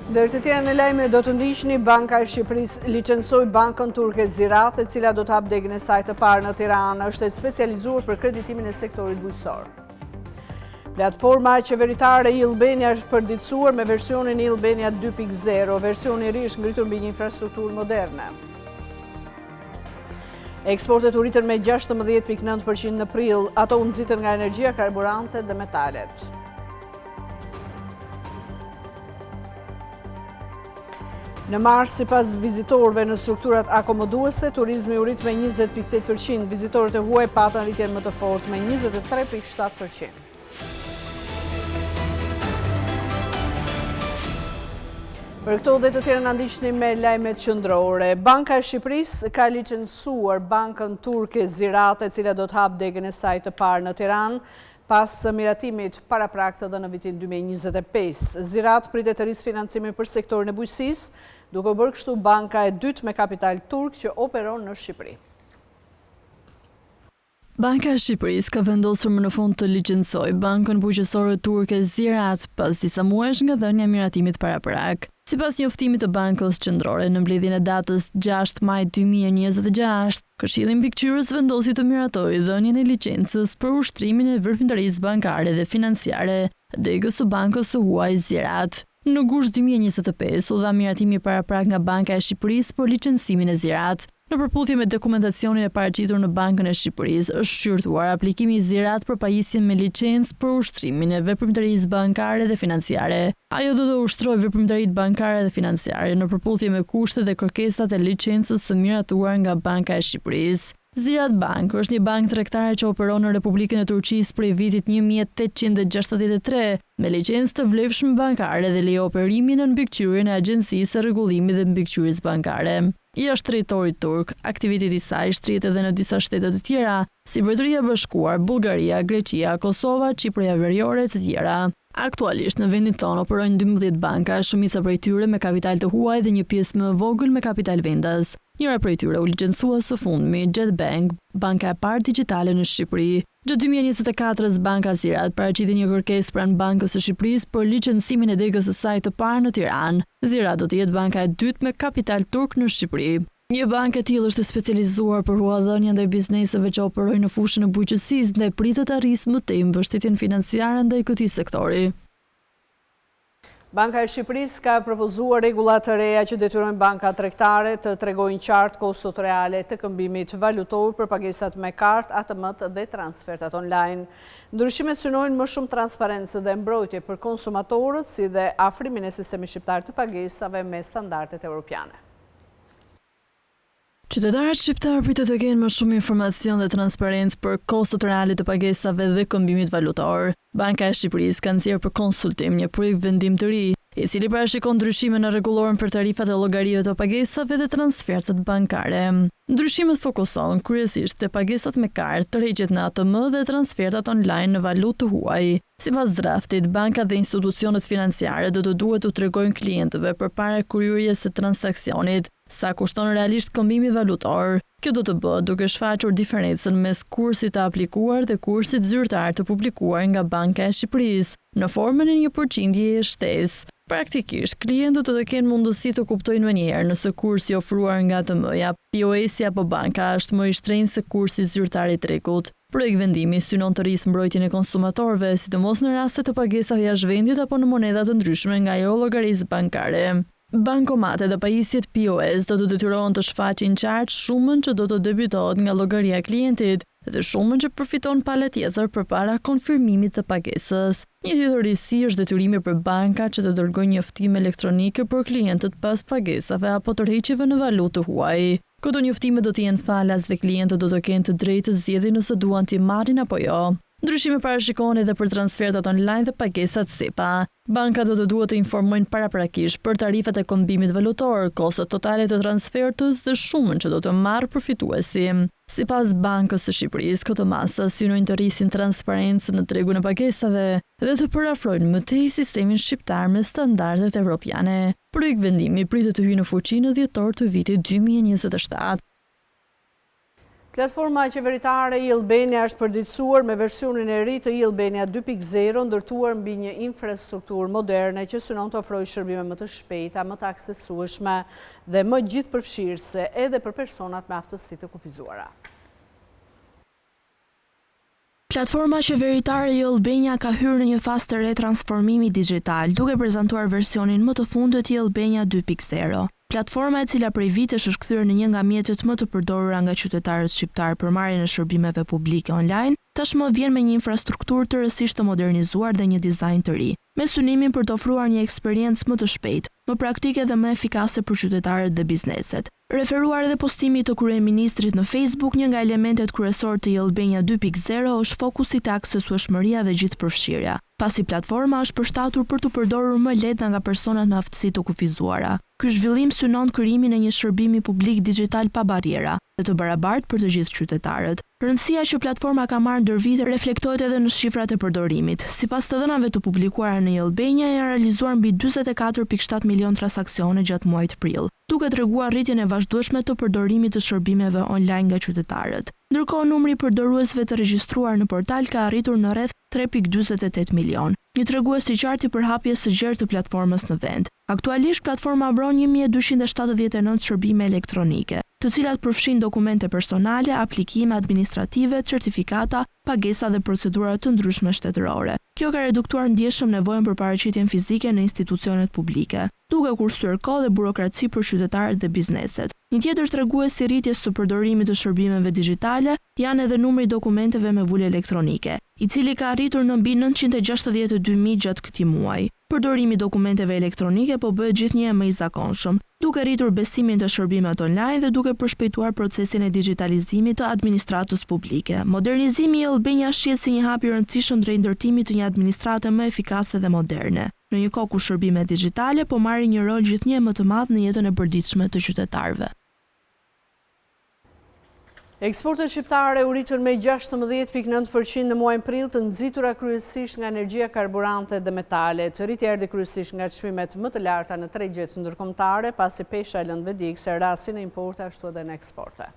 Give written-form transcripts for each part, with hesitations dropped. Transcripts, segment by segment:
Ndër të tjera në lajme do të ndiqni, Banka e Shqipërisë licencoi bankën turke Ziraat, e cila do të hap degën e saj të parë në Tiranë, është e specializuar për kreditimin e sektorit bujqësor. Platforma qeveritare e-Albania është përditësuar me versionin e-Albania 2.0, versioni i ri është ngritur mbi një infrastrukturë moderne. Eksportet u rritën me 16.9% në prill, ato u nxitën nga energjia, karburante dhe metalet. Në mars, sipas vizitorëve në strukturat akomoduese, turizmi u rrit me 20.8%, vizitorët e huaj patën rritjen më të fortë me 23.7%. Për këto dhe të tjera në ndiqni me lajmet qendrore. Banka e Shqipërisë ka licencuar bankën turke Ziraat, e cila do të hap degën e saj të parë në Tiranë, pas miratimit parapraktë dhe në vitin 2025. Ziraat pritet të rrisë financimin për sektorin e bujqësisë, duke bërë kështu banka e dytë me kapital turk që operon në Shqipëri. Banka e Shqipërisë ka vendosur më në fund të licencojë bankën bujqësore turke Ziraat pas disa muajsh nga dhënia e miratimit paraprak. Sipas njoftimit të Bankës Qendrore në mbledhjen e datës 6 maj 2026, Këshilli Mbikëqyrës vendosi të miratojë dhënien e licencës për ushtrimin e veprimtarisë bankare dhe financiare degës së bankës së huaj Ziraat. Në gusht 2025 u dha miratimi paraprak nga Banka e Shqipërisë për licencimin e Ziraat. Në përputhje me dokumentacionin e paraqitur në Bankën e Shqipërisë, është shqyrtuar aplikimi i Ziraat për pajisjen me licencë për ushtrimin e veprimtarisë bankare dhe financiare. Ajo do të ushtrojë veprimtaritë bankare dhe financiare në përputhje me kushtet dhe kërkesat e licencës së miratuar nga Banka e Shqipërisë. Ziraat Bank është një bankë tregtare që operon në Republikën e Turqisë prej vitit 1863 me licencë të vlefshme bankare dhe lejo operimin në mbikëqyrjen e Agjencisë së Rregullimit dhe Mbikëqyrjes Bankare. Jashtë territorit turk, aktiviteti i saj shtrihet edhe në disa shtete të tjera, si Mbretëria e Bashkuar, Bullgaria, Greqia, Kosova, Çipria Veriore e të tjera. Aktualisht në vendin tonë operojnë 12 banka, shumica prej tyre me kapital të huaj dhe një pjesë më e vogël me kapital vendas. Njëra prej tyre u licencua së fundmi, Jet Bank, banka e parë digjitale në Shqipëri. Gjatë 2024-s, Banka Ziraat paraqiti një kërkesë pranë Bankës së Shqipërisë për licencimin e degës së saj të parë në Tiranë. Ziraat do të jetë banka e dytë me kapital turk në Shqipëri. Një bankë e tillë është specializuar për huadhënien ndaj bizneseve që operojnë në fushën e bujqësisë dhe pritet të arrisë më tej mbështetjen financiare ndaj këtij sektori. Banka e Shqipërisë ka propozuar rregulla të reja që detyrojnë bankat tregtare të tregojnë qartë kostot reale të këmbimit valutor për pagesat me kartë, ATM dhe transfertat online. Ndryshimet synojnë më shumë transparencë dhe mbrojtje për konsumatorët, si dhe afrimin e sistemit shqiptar të pagesave me standardet evropiane. Qytetarët shqiptar pritet të kenë më shumë informacion dhe transparencë për kostot reale të pagesave dhe këmbimit valutor. Banka e Shqipërisë ka nxjerrë për konsultim një projekt vendim të ri, i cili parashikon ndryshime në rregulloren për tarifat e llogarive të pagesave dhe transfertet bankare. Ndryshimet fokusohen kryesisht te pagesat me kartë, tërheqjet në ATM dhe transfertat online në valutë të huaj. Sipas draftit, bankat dhe institucionet financiare do të duhet t'u tregojnë klientëve përpara kryerjes së transaksionit sa kushton realisht këmbimi valutor. Kjo do të bëhet duke shfaqur diferencën mes kursit të aplikuar dhe kursit zyrtar të publikuar nga Banka e Shqipërisë në formën e një përqindjeje shtesë. Praktikisht, klientët do të kenë mundësi të kuptojnë më njëherë nëse kursi ofruar nga ATM-ja, POS-i apo banka është më i shtrenjtë se kursi zyrtar i trekut. Projekt vendimi synon të rrisë mbrojtjen e konsumatorëve, sidomos në raste të pagesave jashtë vendit apo në monedha të ndryshme nga ajo llogarisë bankare. Bankomatet dhe pajisjet POS do të detyrohen të shfaqin qartë shumën që do të debitohet nga llogaria e klientit dhe shumën që përfiton pala tjetër përpara konfirmimit të pagesës. Një tjetër risi është detyrimi për banka që të dërgojnë njoftime elektronike për klientët pas pagesave apo tërheqjeve në valutë të huaj. Këto njoftime do të jenë falas dhe klientët do të kenë të drejtë të zgjedhin nëse duan t'i marrin apo jo. Ndryshime parashikohen edhe për transfertat online dhe pagesat SEPA. Bankat do të duhet të informojnë paraprakisht për tarifat e kombimit valutor, kostot totale të transfertës dhe shumën që do të marrë përfituesi. Sipas Bankës së Shqipërisë, këto masa synojnë të rrisin transparencën në tregun e pagesave dhe të përafrojnë më tej sistemin shqiptar me standardet evropiane. Projekt vendimi pritet të hyjë në fuqi në dhjetor të vitit 2027. Platforma qeveritare e-Albania është përditësuar me versionin e ri të e-Albania 2.0, ndërtuar mbi një infrastrukturë moderne që synon të ofrojë shërbime më të shpejta, më të aksesueshme dhe më gjithëpërfshirëse edhe për personat me aftësi të kufizuara. Platforma qeveritare e-Albania ka hyrë në një fazë të re transformimi digjital, duke prezantuar versionin më të fundit të e-Albania 2.0. Platforma e cila prej vitesh është kthyer në një nga mjetet më të përdorura nga qytetarët shqiptar për marrjen e shërbimeve publike online, tashmë vjen me një infrastrukturë të rësisht të modernizuar dhe një dizajn të ri, me synimin për të ofruar një eksperiencë më të shpejtë, më praktike dhe më efikase për qytetarët dhe bizneset. Referuar edhe postimit të kryeministrit në Facebook, një nga elementet kryesor të e-Albania 2.0 është fokusi te aksesueshmëria dhe gjithëpërfshirja, pasi platforma është përshtatur për të përdorur më lehtë nga personat me aftësi të kufizuara. Ky zhvillim synon krijimin e një shërbimi publik digjital pa barriera dhe të barabartë për të gjithë qytetarët. Rëndësia që platforma ka marrë ndër vite reflektohet edhe në shifrat e përdorimit. Sipas të dhënave të publikuara në e-Albania, janë realizuar mbi 44.7 milion transaksione gjatë muajit prill, duke treguar rritjen e vazhdueshme të përdorimit të shërbimeve online nga qytetarët. Ndërkohë, numri i përdoruesve të regjistruar në portal ka arritur në rreth 3.48 milion, një tregues i qartë i përhapjes së gjerë të platformës në vend. Aktualisht platforma mbron 1279 shërbime elektronike, të cilat përfshin dokumente personale, aplikime administrative, certifikata, pagesa dhe procedura të ndryshme shtetërore. Kjo ka reduktuar ndjeshëm nevojën për paraqitjen fizike në institucionet publike, duke kursyer kohë dhe burokraci për qytetarët dhe bizneset. Një tjetër tregues i rritjes së përdorimit të shërbimeve digjitale janë edhe numri i dokumenteve me vulje elektronike, i cili ka arritur në mbi 962.000 gjatë këtij muaji. Përdorimi i dokumenteve elektronike po bëhet gjithnjë më i zakonshëm, duke rritur besimin të shërbimeve online dhe duke përshpejtuar procesin e digitalizimit të administratës publike. Modernizimi i e-Albania shihet si një hap i rëndësishëm drejt ndërtimit të një administrate më efikase dhe moderne, në një kohë ku shërbimet digjitale po marrin një rol gjithnjë më të madh në jetën e përditshme të qytetarëve. Eksportet shqiptare u rritën me 16.9% në muajin prill, të nxitura kryesisht nga energjia, karburante dhe metalet. Rritja erdhi kryesisht nga çmimet më të larta në tregjet ndërkombëtare, pasi pesha e lëndëve dikse rasti në importe ashtu edhe në eksporte.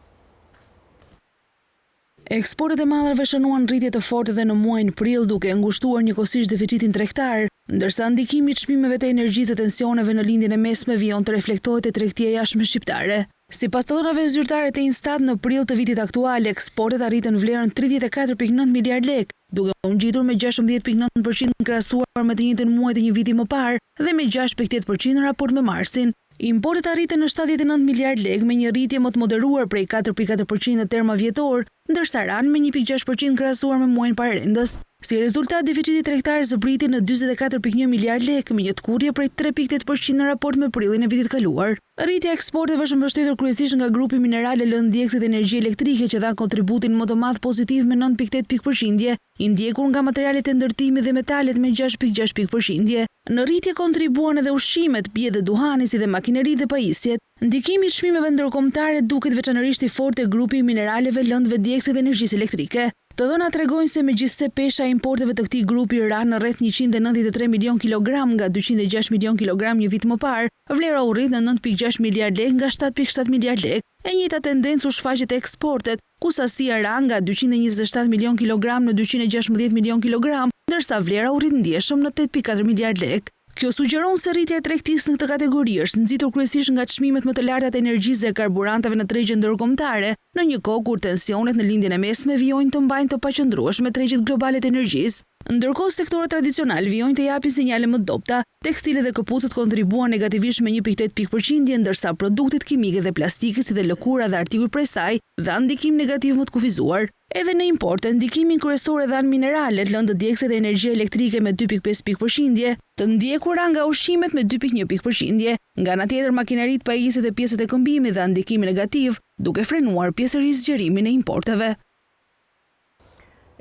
Eksportet e madhrave shënuan rritje të fortë edhe në muajin prill, duke ngushtuar njëkohësisht deficitin tregtar, ndërsa ndikimi i çmimeve të energjisë dhe tensioneve në lindjen e mesme vijon të reflektohet te tregtia jashtme shqiptare. Sipas të dhënave zyrtare të Instat, në prill të vitit aktual, eksportet arritën vlerën 34.9 miliard lekë, duke u ngjitur me 16.9% krahasuar me të njëjtën muaj të një viti më parë dhe me 6.8% në raport me marsin. Importet arritën në 79 miliard lekë me një rritje më të moderuar prej 4.4% në terma vjetor, ndërsa ranë me 1.6% krahasuar me muajin paralendës. Si rezultat, deficiti tregtar zbriti në 44.1 miliard lekë, me një tkurrje prej 3.8% në raport me prillin e vitit kaluar. Rritja e eksporteve është mbështetur kryesisht nga grupi minerale lëndë dioksid dhe energji elektrike, që dha kontributin më të madh pozitiv me 9.8 pikë%, i ndjekur nga materialet e ndërtimit dhe metalet me 6.6 pikë%. Në rritje kontribuan edhe ushqimet, pije dhe duhani, si dhe makineri dhe pajisjet. Ndikimi i çmimeve ndërkombëtare duket veçanërisht i fortë te grupi i mineraleve lëndëve dioksid dhe energjisë elektrike. Të dhënat tregojnë se megjithse pesha e importeve të këtij grupi ra në rreth 193 milion kilogram nga 206 milion kilogram një vit më parë, vlera u rrit në 9.6 miliard lekë nga 7.7 miliard lekë. E njëjta tendencë u shfaqet te eksportet, ku sasia ra nga 227 milion kilogram në 216 milion kilogram, ndërsa vlera u rrit ndjeshëm në 8.4 miliard lekë. Kjo sugjeron se rritja e tregtisë në këtë kategori është nxitur kryesisht nga çmimet më të larta të energjisë dhe karburanteve në tregjet ndërkombëtare, në një kohë kur tensionet në lindjen e mesme vijojnë të mbajnë të paqëndrueshme tregjet globale të energjisë. Ndërkohë sektorët tradicional vijojnë të japin sinjale më dobta, tekstilet dhe këpucët kontribuan negativisht me 1.8 pikë%, ndërsa produktet kimike dhe plastike si dhe lëkura dhe artikuj prej saj dhanë ndikim negativ më të kufizuar. Edhe në importe, ndikimin kryesor e dhanë mineralet, lëndë dioksid dhe energjia elektrike me 2.5 pikë%, të ndjekura nga ushqimet me 2.1 pikë%. Nga ana tjetër, makineritë, pajisjet dhe pjesët e këmbimit dhanë ndikim negativ, duke frenuar pjesërisht zgjerimin e importeve.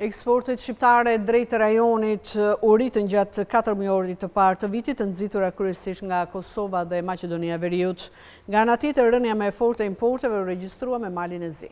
Eksportet shqiptare drejt rajonit u rritën gjatë 4 muajit të parë të vitit, të nxitura kryesisht nga Kosova dhe Maqedonia e Veriut. Nga ana tjetër, rënja më e fortë e importeve u regjistrua me Malin e Zi.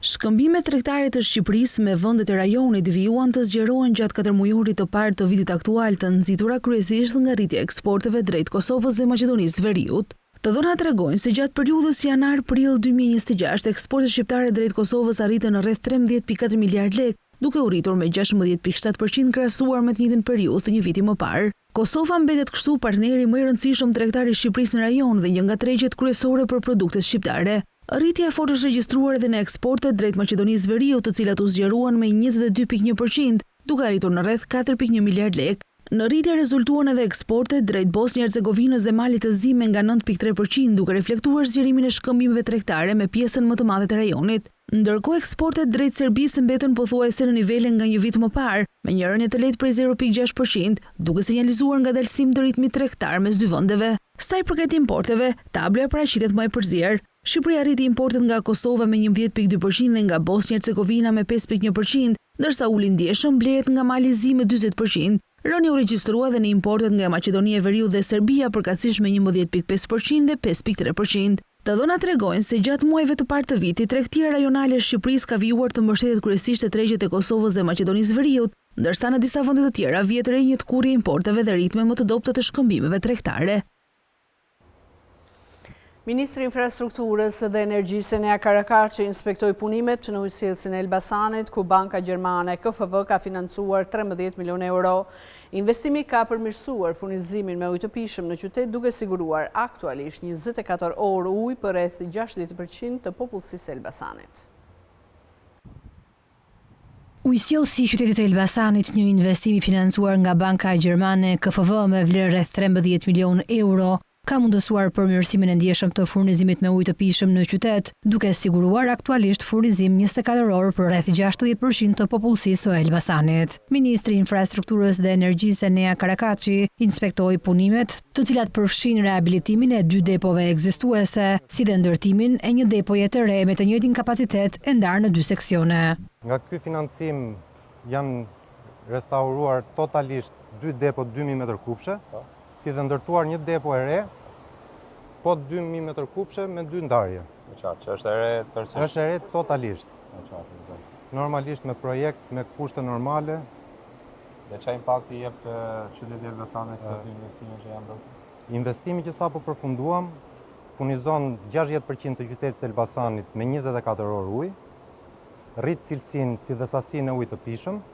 Shkëmbimet tregtare të Shqipërisë me vendet e rajonit vijuan të zgjerohen gjatë 4 muajit të parë të vitit aktual, të nxitura kryesisht nga rritja e eksporteve drejt Kosovës dhe Maqedonisë së Veriut. Të dhënat tregojnë se gjatë periudhës janar-prill 2026, eksportet shqiptare drejt Kosovës arritën në rreth 13.4 miliard lekë, duke u rritur me 16.7% krahasuar me të njëjtin periudhë të një viti më parë. Kosova mbetet kështu partneri më i rëndësishëm tregtar i Shqipërisë në rajon dhe një nga tregjet kryesore për produktet shqiptare. Rritja e fortë është regjistruar edhe në eksportet drejt Maqedonisë Veriut, të cilat u zgjeruan me 22.1%, duke arritur në rreth 4.1 miliard lekë. Në rritje rezultuan edhe eksportet drejt Bosnjë-Hercegovinës dhe Malit të Zi me nga 9.3%, duke reflektuar zgjerimin e shkëmbimeve tregtare me pjesën më të madhe të rajonit. Ndërkohë eksportet drejt Serbisë mbetën pothuajse në nivele nga një vit më parë, me një rënje të lehtë prej 0.6%, duke sinjalizuar ngadalësim të ritmit tregtar mes dy vendeve. Sa i përket importeve, tabloja paraqitet më e përzier. Shqipëria arriti importet nga Kosova me 11.2% dhe nga Bosnjë-Hercegovina me 5.1%, ndërsa uli ndjeshëm blet nga Mali i Zi me 40%. Rënja u regjistrua dhe në importet nga Maqedonia e Veriut dhe Serbia përkatësisht me 11.5% dhe 5.3%. Të dhënat tregojnë se gjatë muajve të parë të vitit, tregtia rajonale e Shqipërisë ka vijuar të mbështetet kryesisht te tregjet e Kosovës dhe Maqedonisë Veriut, ndërsa në disa vende të tjera vjet re një tkurrje e importeve dhe ritme më të dobta të shkëmbimeve tregtare. Ministri i Infrastrukturës dhe Energjisë Enea Karakaçi inspektoi punimet në ujësillësin e Elbasanit, ku banka gjermane KFW ka financuar 13 milion euro. Investimi ka përmirësuar furnizimin me ujë të pishëm në qytet, duke siguruar aktualisht 24 orë ujë për rreth 60% të popullsisë së Elbasanit. Ujësillësi i qytetit të Elbasanit, një investim i financuar nga banka gjermane KFW me vlerë rreth 13 milion euro, ka mundësuar përmirësimin e ndjeshëm të furnizimit me ujë të pishëm në qytet, duke siguruar aktualisht furnizim 24 orë për rreth 60% të popullsisë së Elbasanit. Ministri i Infrastrukturës dhe Energjisë Enea Karakaçi inspektoi punimet, të cilat përfshin rehabilitimin e 2 depove ekzistuese, si dhe ndërtimin e një depoje të re me të njëjtin kapacitet e ndarë në 2 seksione. Nga ky financim janë restauruar totalisht 2 depo 2000 m3, si dhe ndërtuar një depo e re, po 2000 m3 me 2 ndarje. Që është e re tërësisht? Është e re totalisht. Normalisht me projekt, me kushte normale. Dhe çfarë impakti jep qytetit Elbasanit këto investime që janë bërë? Investimi që sapo përfunduam furnizon 60% të qytetit Elbasanit me 24 orë ujë, rrit cilësinë si dhe sasinë e ujit të pishëm.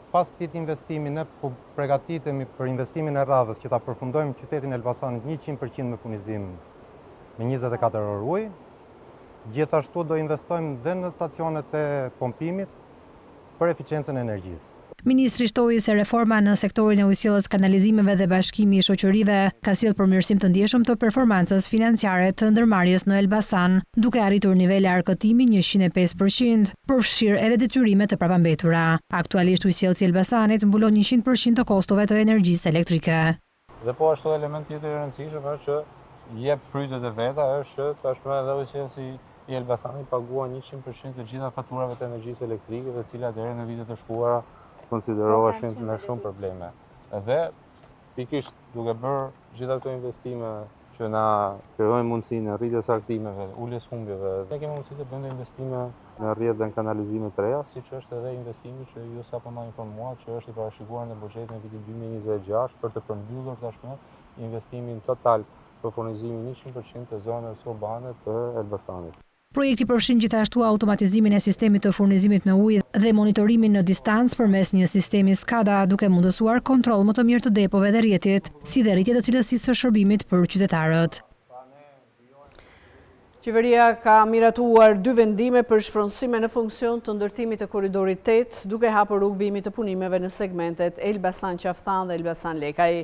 Pas këtij investimi ne përgatitemi për investimin e radhës që ta përfundojmë qytetin e Elbasanit 100% me furnizim me 24 orë ujë. Gjithashtu do investojmë dhe në stacionet e pompimit për eficiencën e energjisë. Ministri shtoi se reforma në sektorin e ujësillës, kanalizimeve dhe bashkimi i shoqërive ka sjellë përmirësim të ndjeshëm të performancës financiare të ndërmarrjes në Elbasan, duke arritur nivele arkëtimi 105%, përfshirë edhe detyrimet të prapambetura. Aktualisht ujësillësi i Elbasanit mbulon 100% të kostove të energjisë elektrike. Dhe po ashtu element tjetër i rëndësishëm është që jep frytet e veta, është që tashmë edhe ujësillësi i Elbasanit paguan 100% të gjitha faturave të energjisë elektrike, të cilat deri në vitet e shkuara konsideroheshin me shumë probleme. Dhe pikisht duke bërë gjitha këto investime që na krijojnë mundësinë e rritjes aktimeve, uljes humbjeve, ne kemi mundësi të bëjmë investime në rrjet dhe në kanalizime të reja, siç është edhe investimi që ju sapo më informuat që është i parashikuar në buxhetin e vitit 2026 për të përmbyllur tashmë investimin total për furnizimin 100% të zonës urbane të Elbasanit. Projekti përfshin gjithashtu automatizimin e sistemit të furnizimit me ujë dhe monitorimin në distancë përmes një sistemi SCADA, duke mundësuar kontroll më të mirë të depove dhe rrjetit, si dhe rritje të cilësisë së shërbimit për qytetarët. Qeveria ka miratuar 2 vendime për shpronësime në funksion të ndërtimit të korridorit 8, duke hapur rrugë vimit të punimeve në segmentet Elbasan-Qaftan dhe Elbasan-Lekaj.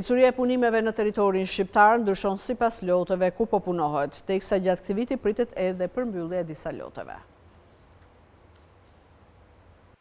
Ecuria e punimeve në territorin shqiptar ndryshon sipas lotëve ku po punohet, teksa gjatë këtij viti pritet edhe përmbyllja e disa lotëve.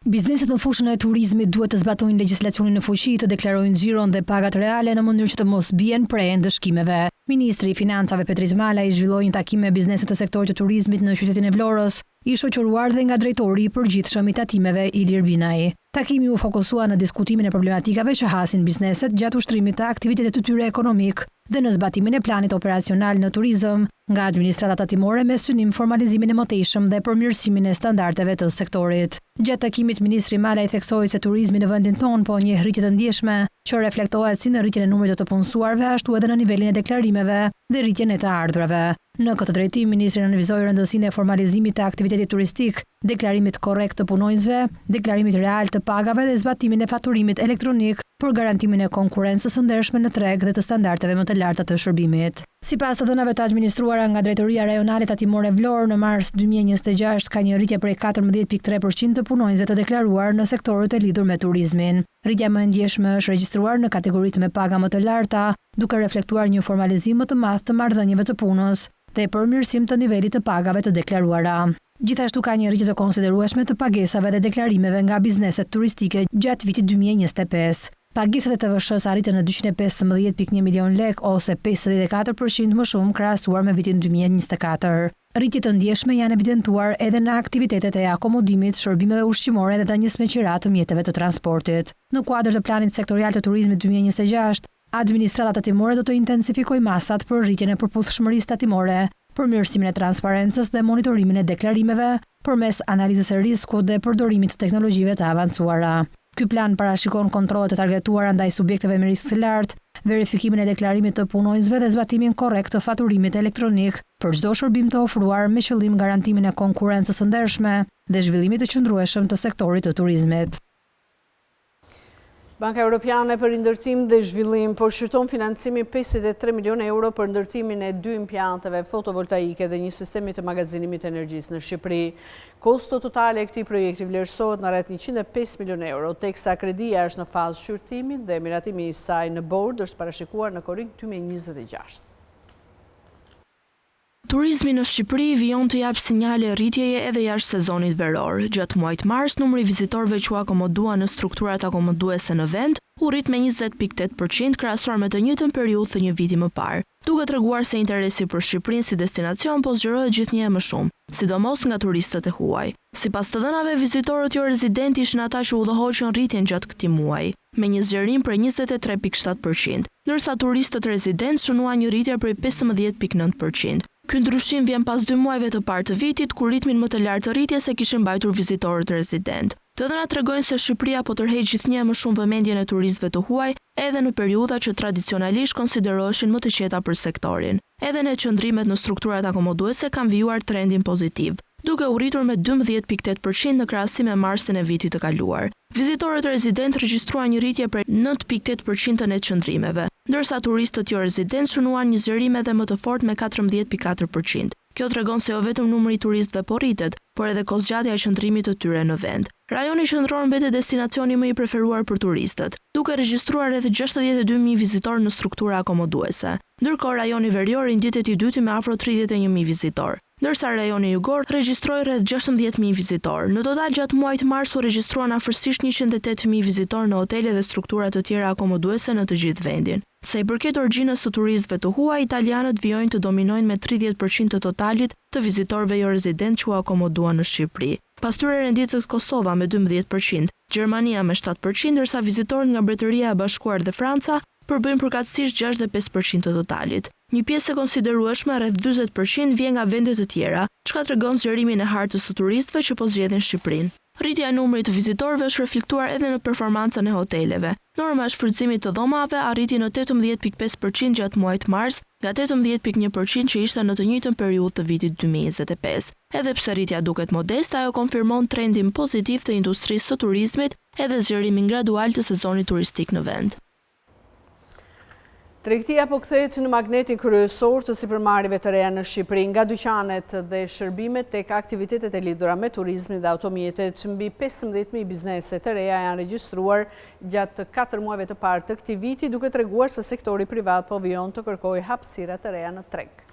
Bizneset në fushën e turizmit duhet të zbatojnë legjislacionin në fuqi, të deklarojnë xhiron dhe pagat reale në mënyrë që të mos bien prehën dëshkimeve. Ministri i Financave Petrit Malaj zhvilloi një takim me bizneset të sektorit të turizmit në qytetin e Vlorës, i shoqëruar dhe nga drejtori i përgjithshëm i tatimeve Ilir Binaj. Takimi u fokusua në diskutimin e problematikave që hasin bizneset gjatë ushtrimit të aktivitetit të tyre ekonomik, dhe në zbatimin e planit operacional në turizëm nga administrata tatimore me synim formalizimin e mëtejshëm dhe përmirësimin e standardeve të sektorit. Gjatë takimit, ministri Malaj theksoi se turizmi në vendin tonë po një rritje të ndjeshme, që reflektohet si në rritjen e numrit të punësuarve, ashtu edhe në nivelin e deklarimeve dhe rritjen e të ardhurave. Në këtë drejtim, ministri analizoi rëndësinë e formalizimit të aktivitetit turistik, deklarimit korrekt të punonjësve, deklarimit real të pagave dhe zbatimin e faturimit elektronik për garantimin e konkurrencës së ndershme në treg dhe të standardeve më të larta të shërbimit. Sipas të dhënave të administruara nga Drejtoria Rajonale Tatimore Vlorë, në mars 2026 ka një rritje prej 14.3% të punonjësve të deklaruar në sektorët e lidhur me turizmin. Rritja më e ndjeshme është regjistruar në kategoritë me paga më të larta, duke reflektuar një formalizim më të madh të marrëdhënieve të punës dhe përmirësim të nivelit të pagave të deklaruara. Gjithashtu ka një rritje të konsiderueshme të pagesave dhe deklarimeve nga bizneset turistike gjatë vitit 2025. Pagesat e TVSH-s arritën në 215.1 milion lek ose 54% më shumë krahasuar me vitin 2024. Rritje të ndjeshme janë evidentuar edhe në aktivitetet e akomodimit, shërbimeve ushqimore dhe të njësmeqëra të mjeteve të transportit. Në kuadër të planit sektorial të turizmit 2026, administrata tatimore do të intensifikojë masat për rritjen e përputhshmërisë tatimore, përmirësimin e transparencës dhe monitorimin e deklarimeve përmes analizës së rrezikut dhe përdorimit të teknologjive të avancuara. Ky plan parashikon kontrollet e targetuara ndaj subjekteve me risk të lartë, verifikimin e deklarimit të punonjësve dhe zbatimin korrekt të faturimit elektronik për çdo shërbim të ofruar me qëllim garantimin e konkurrencës së ndershme dhe zhvillimit të qëndrueshëm të sektorit të turizmit. Banka Europiane për Ndërtim dhe Zhvillim po shërton financimi 53 milion euro për ndërtimin e 2 impianteve fotovoltaike dhe një sistemi të magazinimit të energjisë në Shqipëri. Kosto totale e këtij projekti vlerësohet në rreth 105 milion euro, teksa kredia është në fazë shqyrtimi dhe miratimi i saj në bord është parashikuar në korrik 2026. Turizmi në Shqipëri vijon të jap sinjale rritjeje edhe jashtë sezonit veror. Gjatë muajit mars, numri vizitorëve që u akomodua në strukturat akomoduese në vend u rrit me 20.8% krahasuar me të njëjtën periudhë të një viti më parë, duke treguar se interesi për Shqipërinë si destinacion po zgjerohet gjithnjë më shumë, sidomos nga turistët e huaj. Sipas të dhënave, vizitorët jo rezident ishin ata që udhëhoqën rritjen gjatë këtij muaji, me një zgjerim prej 23.7%, ndërsa turistët rezident shënuan një rritje prej 15.9%. Ky ndryshim vjen pas 2 muajve të parë të vitit, kur ritmin më të lartë të rritjes e kishin mbajtur vizitorët rezident. Të dhënat tregojnë se Shqipëria po tërheq gjithnjë më shumë vëmendjen e turistëve të huaj, edhe në periudha që tradicionalisht konsideroheshin më të qeta për sektorin. Edhe në qëndrimet në strukturat akomoduese kanë vijuar trendin pozitiv, duke u rritur me 12.8% në krahasim me marsin e vitit të kaluar. Vizitorët rezident regjistruan një rritje prej 9.8% në qëndrimeve, ndërsa turistët jo rezident shënuan një zgjerim edhe më të fortë me 14.4%. Kjo tregon se jo vetëm numri i turistëve po rritet, por edhe kozgjatja e qëndrimit të tyre në vend. Rajoni qendror mbetet destinacioni më i preferuar për turistët, duke regjistruar rreth 62.000 vizitorë në struktura akomoduese. Ndërkohë rajoni verior i ndjetet i dyti me afro 31.000 vizitorë, ndërsa rajoni jugor regjistroi rreth 16.000 vizitorë. Në total gjatë muajit mars u regjistruan afërsisht 108.000 vizitorë në hotele dhe struktura të tjera akomoduese në të gjithë vendin. Sa i përket origjinës së turistëve të huaj, italianët vijojnë të dominojnë me 30% të totalit të vizitorëve jo rezident që u akomoduan në Shqipëri. Pas tyre renditet Kosova me 12%, Gjermania me 7%, ndërsa vizitorët nga Mbretëria e Bashkuar dhe Franca përbëjnë përkatësisht 65% të totalit. Një pjesë e konsiderueshme, rreth 40%, vjen nga vende të tjera, çka tregon zgjerimin e hartës së turistëve që po zgjedhin Shqipërinë. Rritja e numrit të vizitorëve është reflektuar edhe në performancën e hoteleve. Norma e shfrytëzimit të dhomave arriti në 18.5% gjatë muajit mars, nga 18.1% që ishte në të njëjtën periudhë të vitit 2025. Edhe pse rritja duket modeste, ajo konfirmon trendin pozitiv të industrisë së turizmit edhe zgjerimin gradual të sezonit turistik në vend. Tregtia po kthehet në magnetin kryesor të sipërmarrjeve të reja në Shqipëri, nga dyqanet dhe shërbimet tek aktivitetet e lidhura me turizmin dhe automjetet. Mbi 15.000 biznese të reja janë regjistruar gjatë 4 muajve të parë të këtij viti, duke treguar se sektori privat po vijon të kërkojë hapësira të reja në treg.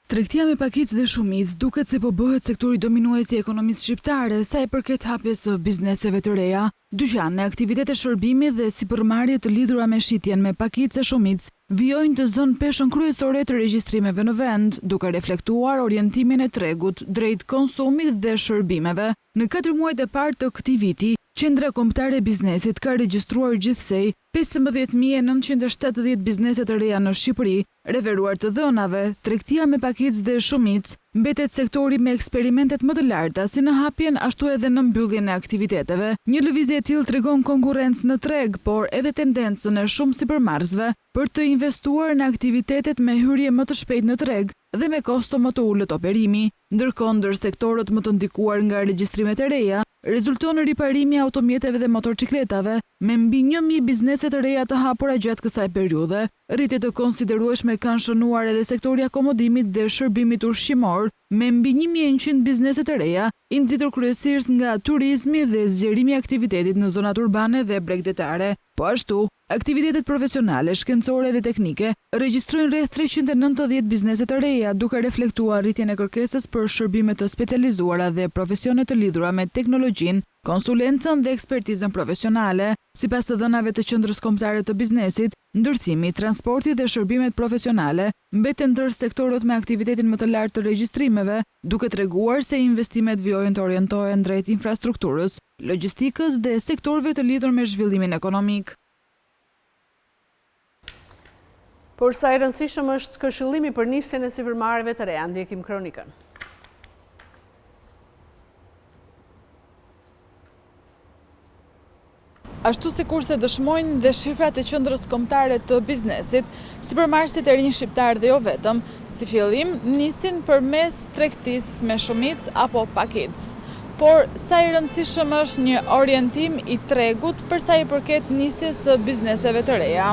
Tregtia me pakicë dhe shumicë duket se po bëhet sektori dominues i ekonomisë shqiptare sa i përket hapjes së bizneseve të reja. Dyqane, aktivitete shërbimi dhe sipërmarrje të lidhura me shitjen me pakicë e shumicë vijojnë të zënë peshën kryesore të regjistrimeve në vend, duke reflektuar orientimin e tregut drejt konsumit dhe shërbimeve. Në 4 muajt e parë të këtij viti, Qendra Kombëtare e Biznesit ka regjistruar gjithsej 15.970 biznese të reja në Shqipëri, referuar të dhënave, tregtia me pakicë dhe shumicë, mbetet sektori me eksperimentet më të larta si në hapjen ashtu edhe në mbylljen e aktiviteteve. Një lëvizje e tillë tregon konkurrencë në treg, por edhe tendencën e shumë supermarketeve për të investuar në aktivitetet me hyrje më të shpejtë në treg dhe me kosto më të ulët operimi, ndërkohë ndër sektorët më të ndikuar nga regjistrimet e reja rezulton riparimi i automjeteve dhe motorcikletave, me mbi 1000 biznese të reja të hapura gjatë kësaj periudhe. Rritje të konsiderueshme kanë shënuar edhe sektori i akomodimit dhe shërbimit ushqimor, me mbi 1100 biznese të reja, i nxitur kryesisht nga turizmi dhe zgjerimi i aktivitetit në zonat urbane dhe bregdetare. Po ashtu, aktivitetet profesionale, shkencore dhe teknike regjistrojnë rreth 390 biznese të reja, duke reflektuar rritjen e kërkesës për shërbime të specializuara dhe profesione të lidhura me teknologjinë, konsulencën dhe ekspertizën profesionale. Sipas të dhënave të Qendrës Kombëtare të Biznesit, ndërthimi, transporti dhe shërbimet profesionale mbeten ndër sektorët me aktivitetin më të lartë të regjistrimeve, duke treguar se investimet vijojnë të orientohen drejt infrastrukturës, logjistikës dhe sektorëve të lidhur me zhvillimin ekonomik. Por sa i rëndësishëm është këshillimi për nisjen e sipërmarrjeve të reja, ndjekim kronikën. Ashtu sikurse dëshmojnë dhe shifrat e Qendrës Kombëtare të Biznesit, sipërmarrësit e rinj shqiptar dhe jo vetëm, si fillim nisin përmes tregtisë me shumicë apo pakicë. Por sa i rëndësishëm është një orientim i tregut për sa i përket nisjes së bizneseve të reja.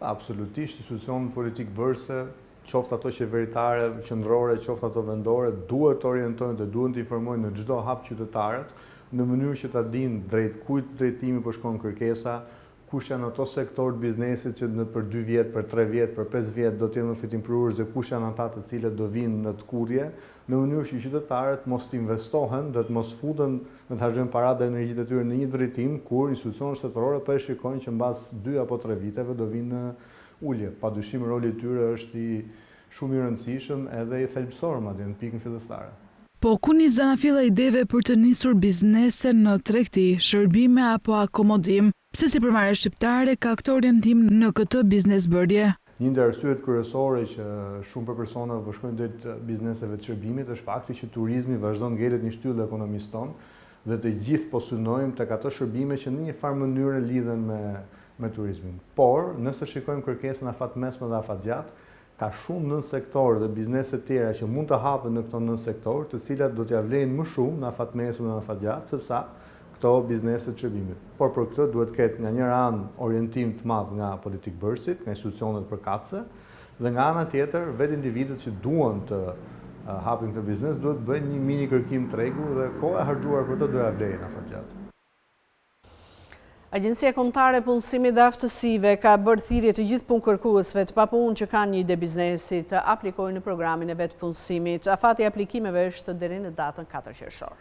Absolutisht, institucionet politik bërse, qoftë ato qeveritare, qendrore, qoftë ato vendore, duhet të orientojnë dhe duhet të informojnë në çdo hap qytetarët, në mënyrë që ta dinë drejt kujt drejtimi po shkon kërkesa, kush janë ato sektorë të biznesit që për 2 vjet, për 3 vjet, për 5 vjet do të jenë fitimprurës dhe kush janë ata të cilët do vinë në të kurje, në mënyrë që qytetarët mos të investohen dhe të mos futen në të harxojnë paratë dhe energjitë e tyre në një drejtim, kur institucionet shtetërore po e shikojnë që mbas 2 apo 3 viteve do vinë në ulje. Padyshim roli i tyre është shumë i rëndësishëm edhe i thelbësor madje në pikën fillestare. Po ku nis zanafilla ideve për të nisur biznese në tregti, shërbime apo akomodim, pse sipërmarrja shqiptare ka këtë orientim në këtë biznesbërje? Një ndër arsyet kryesore që shumë për personat po shkojnë drejt bizneseve të shërbimit është fakti që turizmi vazhdon ngelet një shtyllë ekonomisë tonë dhe të gjithë po synojmë tek ato shërbime që në një farë mënyrë lidhen me turizmin. Por, nëse shikojmë kërkesën afatmesme dhe afatgjatë, ka shumë nën sektorë dhe biznese tjera që mund të hapen në këto nën sektorë, të cilat do t'ia vlejnë më shumë në afatmesme dhe në afatgjatë sesa këto biznese të shërbimit. Por për këtë duhet ketë nga njëra anë orientim të madh nga politikë bërësit, nga institucionet përkatëse, dhe nga ana tjetër vetë individët që duan të hapin këtë biznes duhet bëjnë një mini kërkim tregu dhe koha e harxuar për të do ja vlejnë afatgjatë. Agjencia Kombëtare e Punësimit dhe Aftësive ka bërë thirrje të gjithë punëkërkuesve të papunë që kanë një ide biznesi të aplikojnë në programin e vetë punësimit. Afati i aplikimeve është deri në datën 4 qershor.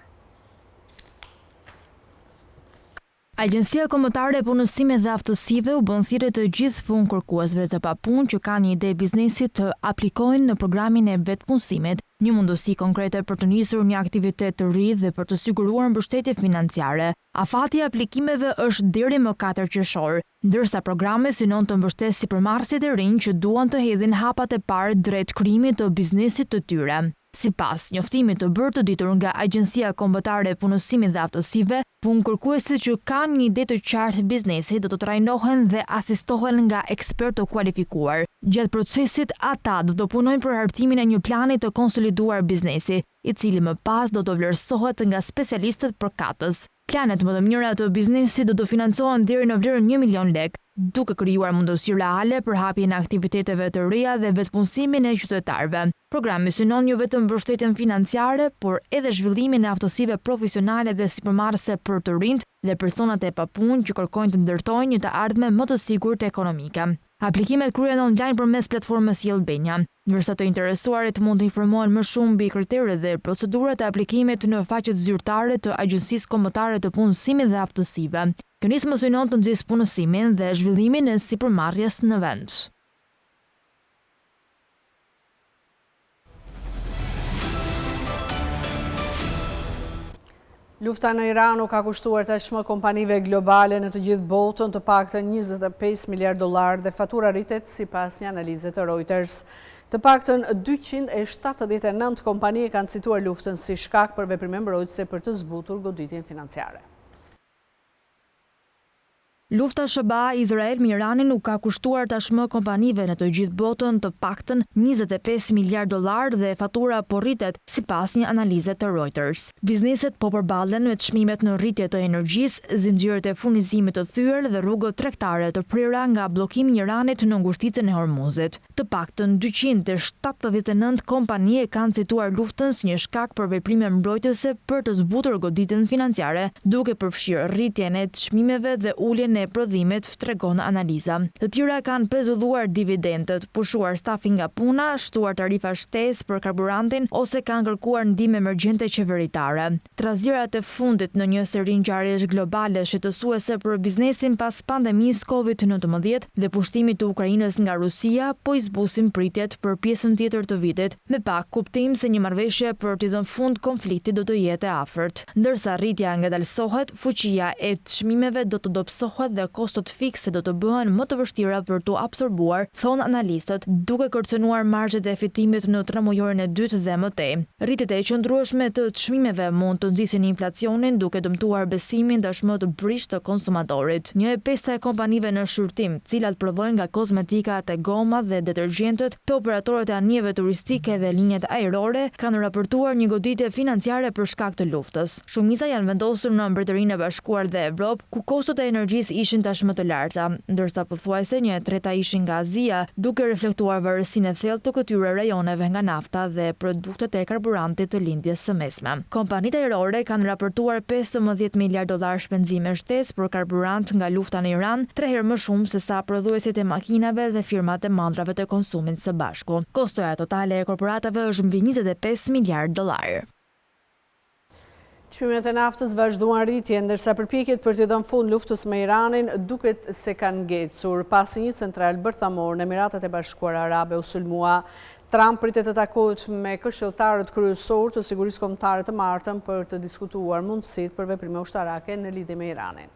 Agjencia Kombëtare e Punësimit dhe Aftësive u bën thirrje të gjithë punëkërkuesve të papunë që kanë një ide biznesi të aplikojnë në programin e vetë punësimit, një mundësi konkrete për të nisur një aktivitet të ri dhe për të siguruar mbështetje financiare. Afati i aplikimeve është deri më 4 qershor, ndërsa programi synon të mbështesë sipërmarrësit e rinj që duan të hedhin hapat e parë drejt krijimit të biznesit të tyre. Sipas njoftimit të bërë të ditur nga Agjencia Kombëtare e Punësimit dhe Aftësive, punëkërkuesit që kanë një ide të qartë biznesi do të trajnohen dhe asistohen nga ekspertë të kualifikuar. Gjatë procesit, ata do të punojnë për hartimin e një plani të konsoliduar biznesi, i cili më pas do të vlerësohet nga specialistët përkatës. Planet më të mira të biznesit do të financohen deri në vlerë 1 milion lekë, duke krijuar mundësi reale për hapjen e aktiviteteve të reja dhe vetpunësimin e qytetarëve. Programi synon jo vetëm mbështetjen financiare, por edhe zhvillimin e aftësive profesionale dhe sipërmarrëse për të rinjt dhe personat e papunë që kërkojnë të ndërtojnë një të ardhme më të sigurt ekonomike. Aplikimet kryhen online përmes platformës Yellbenja, ndërsa të interesuarit mund të informohen më shumë mbi kriteret dhe procedurat e aplikimit në faqet zyrtare të Agjencisë Kombëtare të Punësimit dhe Aftësive. Kjo nismë synon të nxjisë punësimin dhe zhvillimin e sipërmarrjes në vend. Lufta në Iran u ka kushtuar tashmë kompanive globale në të gjithë botën të paktën 25 miliard dollar dhe fatura rritet sipas një analize të Reuters. Të paktën 279 kompani e kanë cituar luftën si shkak për veprime mbrojtëse për të zbutur goditjen financiare. Lufta SBA Izrael me Iranin u ka kushtuar tashmë kompanive në të gjithë botën të paktën 25 miliard dollar dhe fatura po rritet sipas një analize të Reuters. Bizneset po përballen me çmimet në rritje të energjisë, zinxhirët e furnizimit të thyer dhe rrugët tregtare të prera nga bllokimi i Iranit në ngushticën e Hormuzit. Të paktën 279 kompani e kanë cituar luftën si një shkak për veprime mbrojtëse për të zbutur goditjen financiare, duke përfshirë rritjen e çmimeve dhe uljen e prodhimit, tregon analiza. Të tjera kanë pezulluar dividendët, pushuar stafin nga puna, shtuar tarifa shtesë për karburantin ose kanë kërkuar ndihmë emergjente qeveritare. Trazirat e fundit në një seri ngjarjesh globale shqetësuese për biznesin pas pandemisë COVID-19 dhe pushtimit të Ukrainës nga Rusia, po i zbusin pritjet për pjesën tjetër të vitit, me pak kuptim se një marrëveshje për t'i dhënë fund konfliktit do të jetë e afërt. Ndërsa rritja ngadalësohet, fuqia e çmimeve do të dobësohet dhe kostot fikse do të bëhen më të vështira për t'u absorbuar, thonë analistët, duke kërcënuar marzhet e fitimit në tremujorin e dytë dhe më tej. Rritjet e qëndrueshme të çmimeve mund të nxisin inflacionin, duke dëmtuar besimin tashmë të brish të konsumatorit. 1/5 e kompanive në shërtim, cilat prodhojnë nga kozmetikat e gomat dhe detergjentët, të operatorët e anijeve turistike dhe linjat ajrore kanë raportuar një goditje financiare për shkak të luftës. Shumica janë vendosur në Mbretërinë e Bashkuar dhe Evropë, ku kostot e energjisë ishin tashmë të larta, ndërsa pothuajse 1/3 ishin nga Azia, duke reflektuar varësinë e thellë të këtyre rajoneve nga nafta dhe produktet e karburantit të lindjes së mesme. Kompanitë ajrore kanë raportuar 15 miliard dollar shpenzime shtesë për karburant nga lufta në Iran, 3 herë më shumë se sa prodhuesit e makinave dhe firmat e mandrave të konsumit së bashku. Kostoja totale e korporatave është mbi 25 miliard dollar. Çmimet e naftës vazhduan rritje, ndërsa përpjekjet për t'i dhënë fund luftës me Iranin duket se kanë ngecur. Pasi një central bërthamor në Emiratet e Bashkuara Arabe u sulmua, Trump pritet të takohet me këshilltarët kryesor të sigurisë kombëtare të martën për të diskutuar mundësitë për veprime ushtarake në lidhje me Iranin.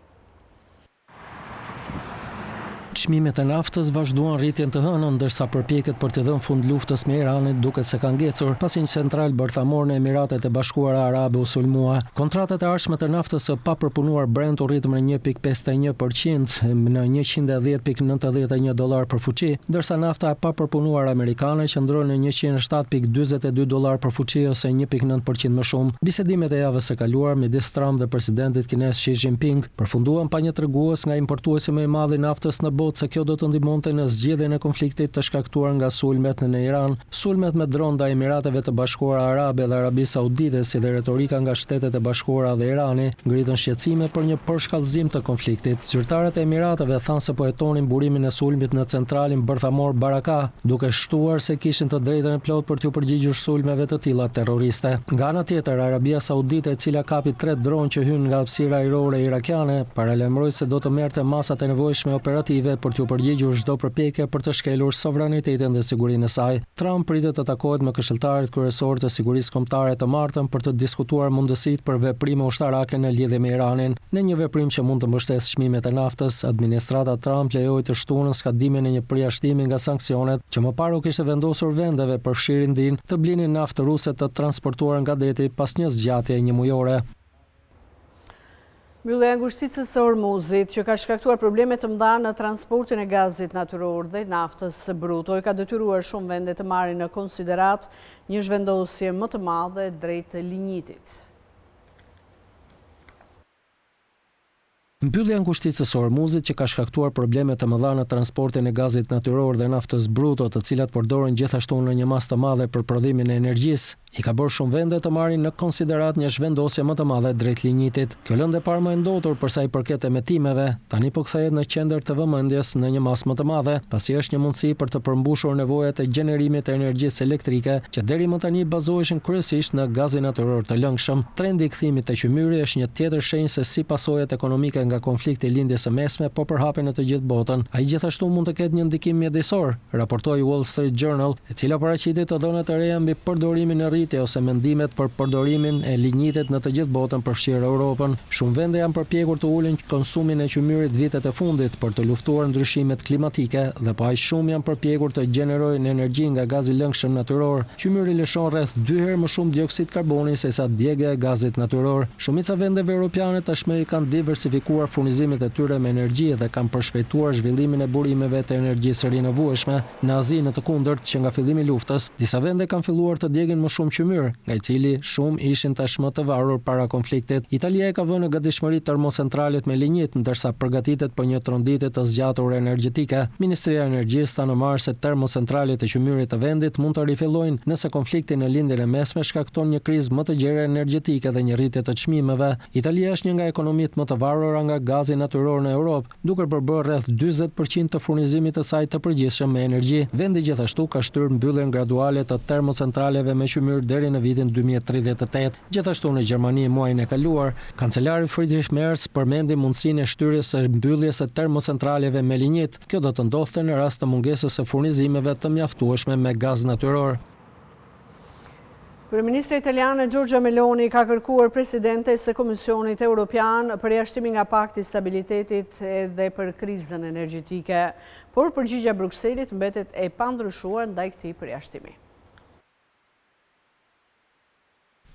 Çmimet e naftës vazhduan rritjen të hënën, ndërsa përpjekjet për të dhënë fund luftës me Iranin duket se kanë ngecur, pasi një central bërthamor në Emiratet e Bashkuara Arabe u sulmua. Kontratat e ardhshme të naftës së papërpunuar Brent u rritën në 1.51% në 110.91 dollar për fuqi, ndërsa nafta e papërpunuar amerikane qëndron në 107.42 dollar për fuqi ose 1.9% më shumë. Bisedimet e javës së kaluar midis Trump dhe presidentit kinez Xi Jinping përfunduan pa një tregues nga importuesi më i madh i naftës në botë se kjo do të ndihmonte në zgjedhjen e konfliktit të shkaktuar nga sulmet në Iran. Sulmet me dron ndaj Emirateve të Bashkuara Arabe dhe Arabisë Saudite, si dhe retorika nga Shtetet e Bashkuara dhe Irani, ngritën shqetësime për një përshkallëzim të konfliktit. Zyrtarët e Emirateve thanë se po hetonin burimin e sulmit në centralin bërthamor Baraka, duke shtuar se kishin të drejtën e plot për t'u përgjigjur sulmeve të tilla terroriste. Nga ana tjetër, Arabia Saudite, e cila kapi 3 dronë që hyn nga hapësira ajrore irakiane, paralajmëroi se do të merrte masat e nevojshme operative për t'u përgjigjur çdo përpjekje për të shkelur sovranitetin dhe sigurinë e saj. Trump pritet të takohet me këshilltarët kryesor të sigurisë kombëtare të martën për të diskutuar mundësitë për veprime ushtarake në lidhje me Iranin. Në një veprim që mund të mbështesë çmimet e naftës, administrata Trump lejoi të shtunën skadimin e një përjashtimi nga sanksionet, që më parë u kishte vendosur vendeve përfshirë Indinë të blinin naftë ruse të transportuar nga deti pas një zgjatje njëmujore. Mbyllja e ngushticës së Hormuzit, që ka shkaktuar probleme të mëdha në transportin e gazit natyror dhe naftës bruto, ka detyruar shumë vende të marrin në konsiderat një zhvendosje më të madhe drejt linjitit. Mbyllja e ngushticës së Hormuzit, që ka shkaktuar probleme të mëdha në transportin e gazit natyror dhe naftës bruto, të cilat përdoren gjithashtu në një masë të madhe për prodhimin e energjisë, i ka bërë shumë vende të marrin në konsiderat një zhvendosje më të madhe drejt linjitit. Kjo lëndë e parë më e ndotur për sa i përket emetimeve, tani po kthehet në qendër të vëmendjes në një masë më të madhe, pasi është një mundësi për të përmbushur nevojat e gjenerimit të energjisë elektrike, që deri më tani bazoheshin kryesisht në gazin natyror të lëngshëm. Trendi i kthimit të qymyri është një tjetër shenjë se si pasojat ekonomike nga konflikti i lindjes së mesme po përhapen në të gjithë botën. Ai gjithashtu mund të ketë një ndikim mjedisor, raportoi Wall Street Journal, e cila paraqitet të dhënat e reja mbi përdorimin e rritje ose mendimet për përdorimin e lignitit në të gjithë botën përfshirë Europën. Shumë vende janë përpjekur të ulin konsumin e qymyrit vitet e fundit për të luftuar ndryshimet klimatike dhe pa aq shumë janë përpjekur të gjenerojnë energji nga gazi lëngshëm natyror. Qymyri lëshon rreth 2 herë më shumë dioksid karboni sesa djegja e gazit natyror. Shumica vendeve europiane tashmë kanë diversifikuar furnizimet e tyre me energji dhe kanë përshpejtuar zhvillimin e burimeve të energjisë rinovueshme. Në Azi, në të kundërt, që nga fillimi i luftës, disa vende kanë filluar të djegin më shumë qymyr, nga i cili shumë ishin tashmë të varur para konfliktit. Italia e ka vënë në gatishmëri termocentralet me lignit, ndërsa përgatitet për një tronditë të zgjatur energjetike. Ministria e Energjisë tha në mars se termocentralet e qymyrit të vendit mund të rifillojnë nëse konflikti në lindjen e mesme shkakton një krizë më të gjerë energjetike dhe një rritje të çmimeve. Italia është një nga ekonomitë më të varura nga gazi natyror në Europë, duke përbërë rreth 40% të furnizimit të saj të përgjithshëm me energji. Vendi gjithashtu ka shtyrë mbylljen graduale të termocentraleve me qymyr deri në vitin 2038. Gjithashtu në Gjermani muajin e kaluar, kancelari Friedrich Merz përmendi mundësinë e shtyrjes së mbylljes së termocentraleve me lignit. Kjo do të ndodhte në rast të mungesës së furnizimeve të mjaftueshme me gaz natyror. Kryeministri italiane Giorgia Meloni ka kërkuar presidentes së Komisionit Evropian përjashtimi nga Pakti i Stabilitetit edhe për krizën energjetike, por përgjigjja Brukselit mbetet e pandryshuar ndaj këtij përjashtimi.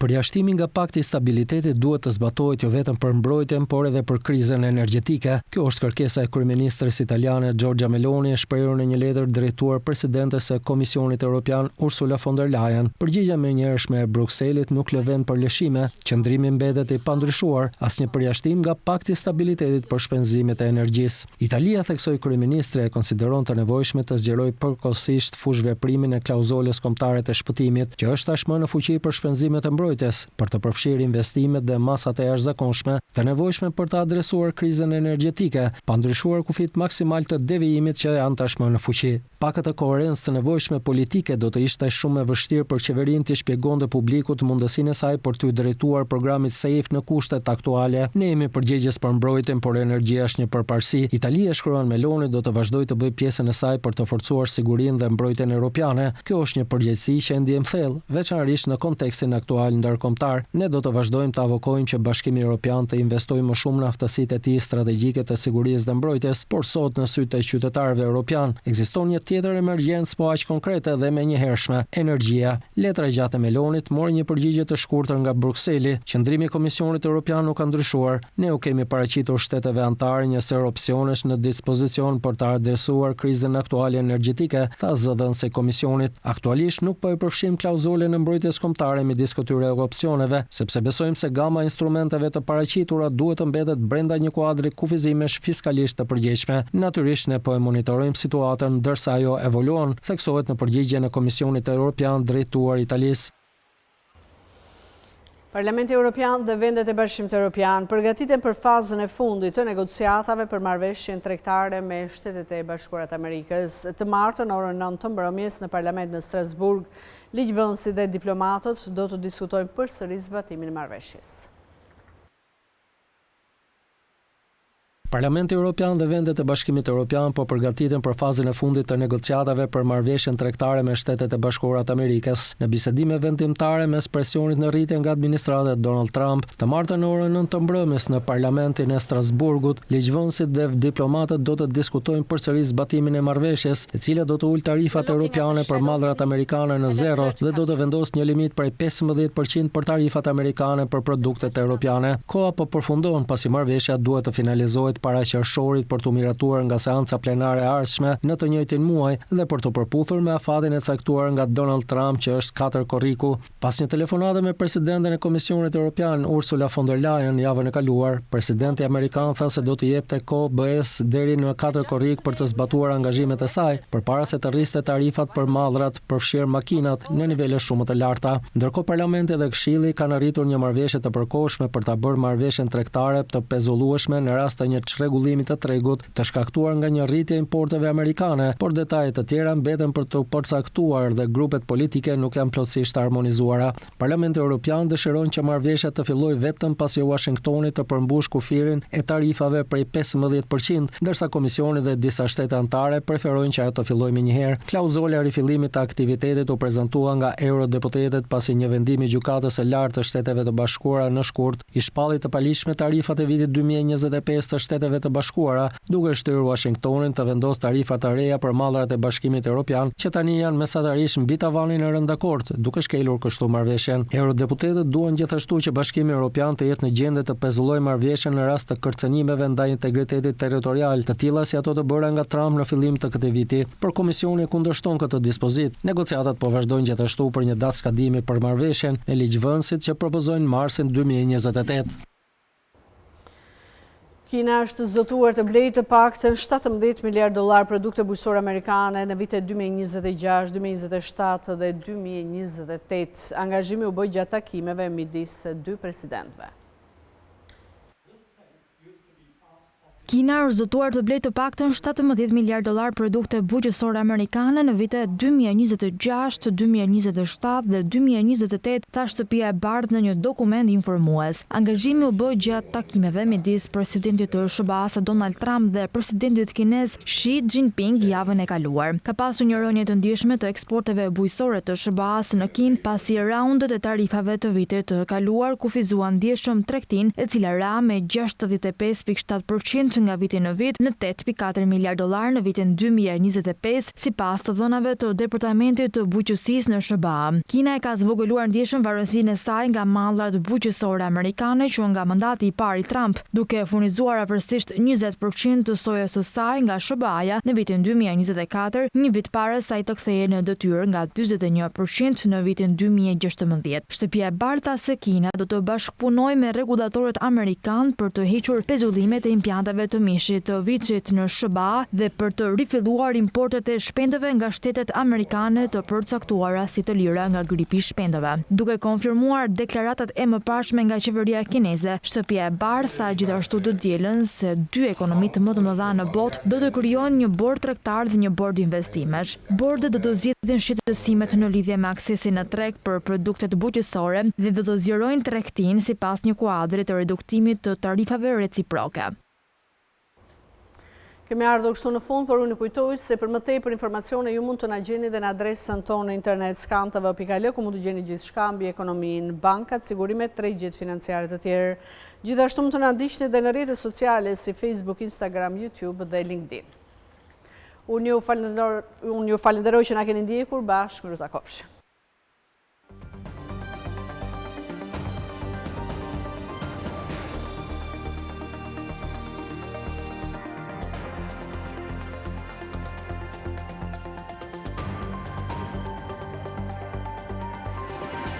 Përjashtimi nga Pakti i Stabilitetit duhet të zbatohet jo vetëm për mbrojtjen, por edhe për krizën energjetike. Kjo është kërkesa e kryeministres italiane Giorgia Meloni, e shprehur në një letër drejtuar presidentes së Komisionit Evropian Ursula von der Leyen. Përgjigjja menjëhershme e Brukselit nuk lë vend për lëshime, qëndrimi mbetet i pandryshuar, asnjë përjashtim nga Pakti i Stabilitetit për shpenzimet e energjisë. Italia, theksoi kryeministre, e konsideron të nevojshme të zgjerojë përkohësisht fushveprimin e klauzolës kombëtare të shpëtimit, që është tashmë në fuqi për shpenzimet e për të përfshirë investimet dhe masat e jashtëzakonshme të nevojshme për të adresuar krizën energjetike, pa ndryshuar kufit maksimal të devijimit që janë tashmë në fuqi. Pakët e koherencë të nevojshme politike do të ishte shumë e vështirë për qeverinë të shpjegonte publikut mundësinë e saj për të drejtuar programit SAFE në kushtet aktuale. Ne jemi përgjegjës për mbrojtjen, por energjia është një përparësi. Italia, shkruan Meloni, do të vazhdojë të bëjë pjesën e saj për të forcuar sigurinë dhe mbrojtjen europiane. Kjo është një përgjegjësi që e ndjem thellë, veçanërisht në kontekstin aktual ndërkombëtar. Ne do të vazhdojmë të avokojmë që Bashkimi Evropian të investojë më shumë në aftësitë e tij strategjike të sigurisë dhe mbrojtjes, por sot në sytë e qytetarëve evropian ekziston një tjetër emergjencë po aq konkrete dhe menjëhershme: energjia. Letra e gjatë e Melonit mori një përgjigje të shkurtër nga Brukseli. Qëndrimi i Komisionit Evropian nuk ka ndryshuar. Ne u kemi paraqitur shteteve anëtare një sër opsionesh në dispozicion për të adresuar krizën aktuale energjetike, tha zëdhënësi i Komisionit. Aktualisht nuk po e përfshim klauzulën e mbrojtjes kombëtare midis këtyre opsioneve, sepse besojmë se gama e instrumenteve të paraqitura duhet të mbetet brenda një kuadri kufizimesh fiskalisht të përgjegjshme. Natyrisht ne po e monitorojmë situatën ndërsa ajo evoluon, theksohet në përgjigjen e Komisionit Evropian drejtuar Italisë. Parlamenti Evropian dhe vendet e Bashkimit Evropian përgatiten për fazën e fundit të negociatave për marrëveshjen tregtare me Shtetet e Bashkuara të Amerikës. Të martën orën 9 të mbrëmjes në Parlament në Strasburg, ligjvënësit dhe diplomatët do të diskutojnë përsëri zbatimin e marrëveshjes. Parlamenti Evropian dhe vendet e Bashkimit Evropian po përgatiten për fazën e fundit të negociatave për marrëveshjen tregtare me Shtetet e Bashkuara të Amerikës. Në bisedime vendimtare mes presionit në rritje nga administrata e Donald Trump, të martën në orën 9 të mbrëmjes në Parlamentin e Strasburgut, ligjvënësit dhe diplomatët do të diskutojnë përsëri zbatimin e marrëveshjes, e cila do të ulë tarifat europiane për mallrat amerikane në zero dhe do të vendosë një limit prej 15% për tarifat amerikane për produktet europiane. Koha po përfundon pasi marrëveshja duhet të finalizohet para qershorit për të miratuar nga seanca plenare e ardhshme në të njëjtin muaj dhe për të përputhur me afatin e caktuar nga Donald Trump, që është 4 korriku. Pas një telefonate me presidenten e Komisionit Evropian Ursula von der Leyen javën e kaluar, presidenti amerikan tha se do të jepte kohë BE-s deri në 4 korrik për të zbatuar angazhimet e saj, përpara se të rriste tarifat për mallrat, përfshirë makinat, në nivele shumë të larta. Ndërkohë Parlamenti dhe Këshilli kanë arritur një marrëveshje të përkohshme për ta bërë marrëveshjen tregtare të pezullueshme në rast të një çrregullimit të tregut të shkaktuar nga një rritje e importeve amerikane, por detajet të tjera mbeten për të përcaktuar dhe grupet politike nuk janë plotësisht harmonizuara. Parlamenti Evropian dëshiron që marrëveshja të fillojë vetëm pasi Washingtoni të përmbush kufirin e tarifave prej 15%, ndërsa Komisioni dhe disa shtete anëtare preferojnë që ajo të fillojë menjëherë. Klauzola e rifillimit të aktivitetit u prezantua nga eurodeputetët pasi një vendim i Gjykatës së Lartë të Shteteve të Bashkuara në shkurt i shpalli të paligjshme tarifat e vitit 2025 të Shteteve të Bashkuara, duke shtyrë Washingtonin të vendosë tarifa të reja për mallrat e Bashkimit Evropian, që tani janë mesatarisht mbi tavanin e rëndakort, duke shkelur kështu marrëveshjen. Eurodeputetët duan gjithashtu që Bashkimi Evropian të jetë në gjendje të pezullojë marrëveshjen në rast të kërcënimeve ndaj integritetit territorial, të tilla si ato të bëra nga Trump në fillim të këtij viti. Por Komisioni kundërshton këtë dispozit. Negociatat po vazhdojnë gjithashtu për një datë skadimi për marrëveshjen me ligjvënësit që propozojnë marsin 2028. Kina është zotuar të blejë të paktën $17 miliard produkte bujqësore amerikane në vitet 2026, 2027 dhe 2028. Angazhimi u bë gjatë takimeve midis dy presidentëve. Kina është zotuar të blejë të paktën $17 miliard produkte bujqësore amerikane në vitet 2026, 2027 dhe 2028, tha Shtëpia e Bardhë në një dokument informues. Angazhimi u bë gjatë takimeve midis presidentit të SBA-s Donald Trump dhe presidentit kinez Xi Jinping javën e kaluar. Ka pasur një rënje të ndjeshme të eksporteve bujqësore të SBA-s në Kinë pasi raundet e tarifave të vitit të kaluar kufizuan ndjeshëm tregtinë, e cila ra me 65.7% nga viti në vit në $8.4 miliard në vitin 2025, sipas të dhënave të Departamentit të Bujqësisë në SBA. Kina e ka zvogëluar ndjeshëm varësinë e saj nga mallat bujqësore amerikane që nga mandati i parë i Trump, duke furnizuar afërsisht 20% të sojës së saj nga SBA-ja në vitin 2024, një vit para saj të kthehej në detyrë nga 41% në vitin 2016. Shtëpia e Bardhë tha se Kina do të bashkëpunojë me rregullatorët amerikanë për të hequr pezullimet e implantave të mishit të viçit në SBA dhe për të rifilluar importet e shpendëve nga shtetet amerikane të përcaktuara si të lira nga gripi i shpendëve. Duke konfirmuar deklaratat e mëparshme nga qeveria kineze, Shtëpia e Bardhë tha gjithashtu të dielën se dy ekonomitë më të mëdha në botë do të krijojnë një bord tregtar dhe një bord investimesh. Bordet do të zgjidhin shqetësimet në lidhje me aksesin në treg për produktet bujqësore dhe do të zgjerojnë tregtinë sipas një kuadri të reduktimit të tarifave reciproke. Kemi ardhur kështu në fund, por unë kujtoj se për më tepër informacione ju mund të na gjeni dhe në adresën tonë në internet skan.tv.al, ku mund të gjeni gjithçka mbi ekonominë, bankat, sigurimet, tregjet financiare të tjerë. Gjithashtu mund të na ndiqni edhe në rrjetet sociale si Facebook, Instagram, YouTube dhe LinkedIn. Unë ju falenderoj që na keni ndjekur, bashkë miru takofshi.